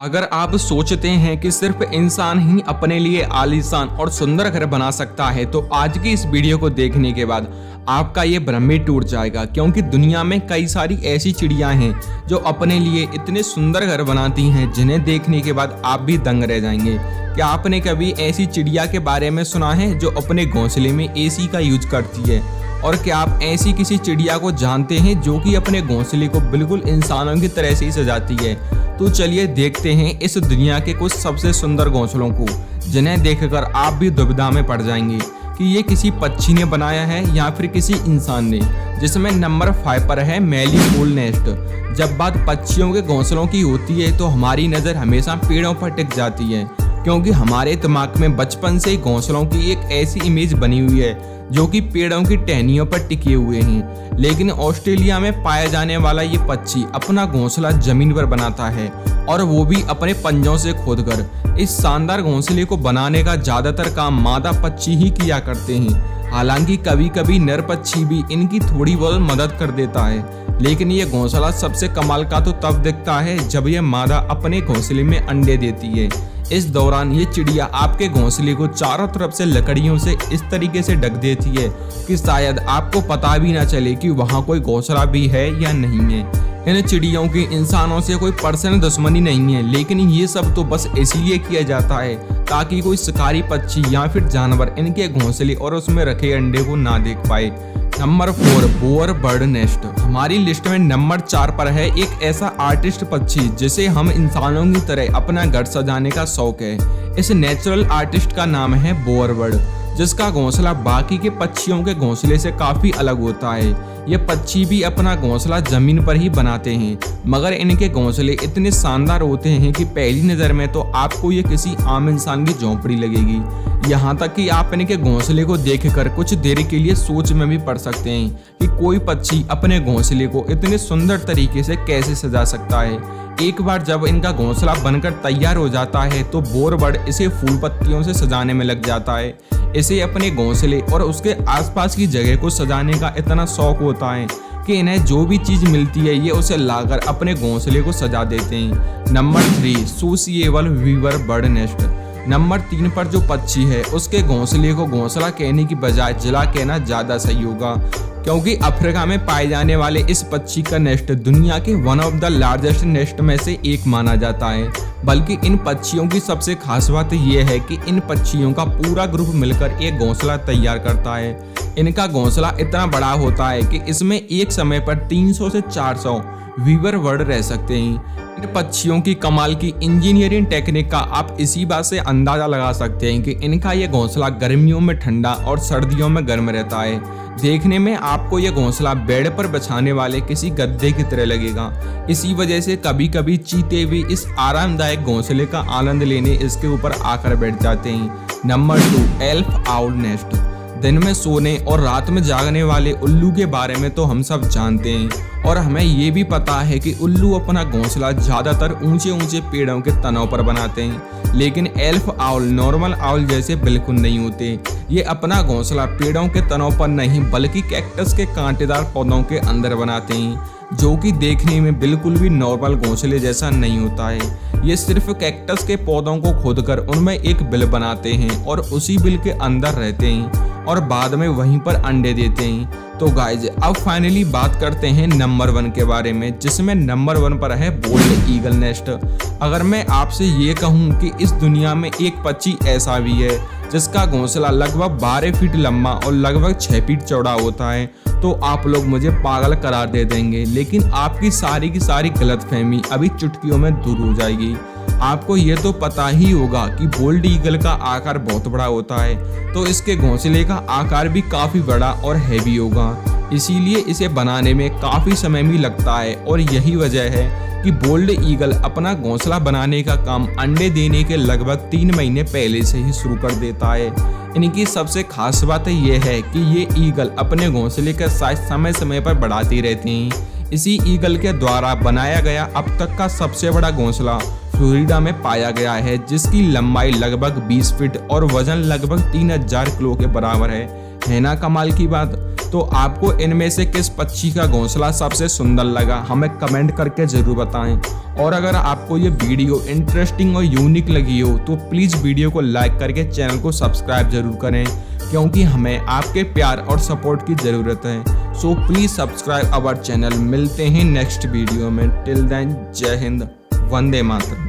अगर आप सोचते हैं कि सिर्फ इंसान ही अपने लिए आलीशान और सुंदर घर बना सकता है तो आज की इस वीडियो को देखने के बाद आपका ये भ्रम ही टूट जाएगा, क्योंकि दुनिया में कई सारी ऐसी चिड़िया हैं जो अपने लिए इतने सुंदर घर बनाती हैं जिन्हें देखने के बाद आप भी दंग रह जाएंगे। क्या आपने कभी ऐसी चिड़िया के बारे में सुना है जो अपने घोंसले में एसी का यूज करती है? और क्या आप ऐसी किसी चिड़िया को जानते हैं जो कि अपने घोंसले को बिल्कुल इंसानों की तरह से ही सजाती है? तो चलिए देखते हैं इस दुनिया के कुछ सबसे सुंदर घोंसलों को, जिन्हें देखकर आप भी दुविधा में पड़ जाएंगे कि ये किसी पक्षी ने बनाया है या फिर किसी इंसान ने। जिसमें नंबर 5 पर है मैरीगोल्ड नेस्ट। जब बात पक्षियों के घोंसलों की होती है तो हमारी नज़र हमेशा पेड़ों पर टिक जाती है, क्योंकि हमारे दिमाग में बचपन से ही घोंसलों की एक ऐसी इमेज बनी हुई है जो कि पेड़ों की टहनियों पर टिके हुए हैं। लेकिन ऑस्ट्रेलिया में पाया जाने वाला ये पक्षी अपना घोंसला जमीन पर बनाता है, और वो भी अपने पंजों से खोदकर। इस शानदार घोंसले को बनाने का ज्यादातर काम मादा पक्षी ही किया करते हैं। हालांकि कभी कभी नर पक्षी भी इनकी थोड़ी बहुत मदद कर देता है, लेकिन ये घोंसला सबसे कमाल का तो तब दिखता है जब ये मादा अपने घोंसले में अंडे देती है। इस दौरान ये चिड़िया आपके घोंसले को चारों तरफ से लकड़ियों से इस तरीके से ढक देती है कि शायद आपको पता भी ना चले कि वहाँ कोई घोंसला भी है या नहीं है। इन चिड़ियों की इंसानों से कोई पर्सनल दुश्मनी नहीं है, लेकिन ये सब तो बस इसलिए किया जाता है ताकि कोई शिकारी पक्षी या फिर जानवर इनके घोंसले और उसमें रखे अंडे को ना देख पाए। Number 4 bower bird nest. हमारी लिस्ट में नंबर 4 पर है एक ऐसा आर्टिस्ट पक्षी जिसे हम इंसानों की तरह अपना घर सजाने का शौक है। इस नेचुरल आर्टिस्ट का नाम है बोअर बर्ड, जिसका घोंसला बाकी के पक्षियों के घोंसले से काफी अलग होता है। ये पक्षी भी अपना घोंसला जमीन पर ही बनाते हैं, मगर इनके घोंसले इतने शानदार होते हैं कि पहली नज़र में तो आपको ये किसी आम इंसान की झोंपड़ी लगेगी। यहाँ तक कि आप इनके घोंसले को देखकर कुछ देर के लिए सोच में भी पड़ सकते हैं कि कोई पक्षी अपने घोंसले को इतने सुंदर तरीके से कैसे सजा सकता है। एक बार जब इनका घोंसला बनकर तैयार हो जाता है तो बोअर बर्ड इसे फूल पत्तियों से सजाने में लग जाता है। इसे अपने घोंसले और उसके आसपास की जगह को सजाने का इतना शौक होता है कि इन्हें जो भी चीज मिलती है ये उसे लाकर अपने घोंसले को सजा देते हैं। Number 3 sociable weaver bird nest. Number 3 पर जो पक्षी है उसके घोंसले को घोंसला कहने की बजाय जिला कहना ज्यादा सही होगा, क्योंकि अफ्रीका में पाए जाने वाले इस पक्षी का नेस्ट दुनिया के one of the largest nest में से एक माना जाता है। बल्कि इन पक्षियों की सबसे खास बात यह है कि इन पक्षियों का पूरा ग्रुप मिलकर एक घोंसला तैयार करता है। इनका घोंसला इतना बड़ा होता है कि इसमें एक समय पर 300 से 400 वीवर बर्ड रह सकते हैं। इन पक्षियों की कमाल की इंजीनियरिंग टेक्निक का आप इसी बात से अंदाजा लगा सकते हैं कि इनका ये घोंसला गर्मियों में ठंडा और सर्दियों में गर्म रहता है। देखने में आपको ये घोंसला बेड पर बिछाने वाले किसी गद्दे की तरह लगेगा। इसी वजह से कभी कभी चीते भी इस आरामदायक घोंसले का आनंद लेने इसके ऊपर आकर बैठ जाते हैं। Number 2 elf owl nest. दिन में सोने और रात में जागने वाले उल्लू के बारे में तो हम सब जानते हैं, और हमें ये भी पता है कि उल्लू अपना घोंसला ज्यादातर ऊंचे ऊंचे पेड़ों के तनों पर बनाते हैं। लेकिन एल्फ आउल नॉर्मल आउल जैसे बिल्कुल नहीं होते। ये अपना घोंसला पेड़ों के तनों पर नहीं बल्कि कैक्टस के कांटेदार पौधों के अंदर बनाते हैं, जो कि देखने में बिल्कुल भी नॉर्मल घोंसले जैसा नहीं होता है। ये सिर्फ कैक्टस के पौधों को खोदकर उनमें एक बिल बनाते हैं और उसी बिल के अंदर रहते हैं और बाद में वहीं पर अंडे देते हैं। तो गाइज अब फाइनली बात करते हैं नंबर 1 के बारे में, जिसमें नंबर 1 पर है बोल्ड ईगल नेस्ट। अगर मैं आपसे ये कहूँ कि इस दुनिया में एक पक्षी ऐसा भी है जिसका घोंसला लगभग 12 फीट लंबा और लगभग 6 फीट चौड़ा होता है, तो आप लोग मुझे पागल करार दे देंगे। लेकिन आपकी सारी की सारी गलतफहमी अभी चुटकियों में दूर हो जाएगी। आपको ये तो पता ही होगा कि बोल्ड ईगल का आकार बहुत बड़ा होता है, तो इसके घोंसले का आकार भी काफी बड़ा और हैवी होगा। इसीलिए इसे बनाने में काफी समय भी लगता है, और यही वजह है कि बोल्ड ईगल अपना घोंसला बनाने का काम अंडे देने के लगभग 3 महीने पहले से ही शुरू कर देता है। इनकी सबसे खास बात यह है कि ये ईगल अपने घोंसले का साइज समय समय पर बढ़ाती रहती हैं। इसी ईगल के द्वारा बनाया गया अब तक का सबसे बड़ा घोंसला फ्लोरिडा में पाया गया है, जिसकी लंबाई लगभग 20 फीट और वजन लगभग 3000 किलो के बराबर है ना कमाल की बात। तो आपको इनमें से किस पक्षी का घोंसला सबसे सुंदर लगा हमें कमेंट करके जरूर बताएं। और अगर आपको ये वीडियो इंटरेस्टिंग और यूनिक लगी हो तो प्लीज़ वीडियो को लाइक करके चैनल को सब्सक्राइब जरूर करें, क्योंकि हमें आपके प्यार और सपोर्ट की ज़रूरत है। So please subscribe our channel. मिलते हैं नेक्स्ट वीडियो में। टिल देन जय हिंद, वंदे मातरम।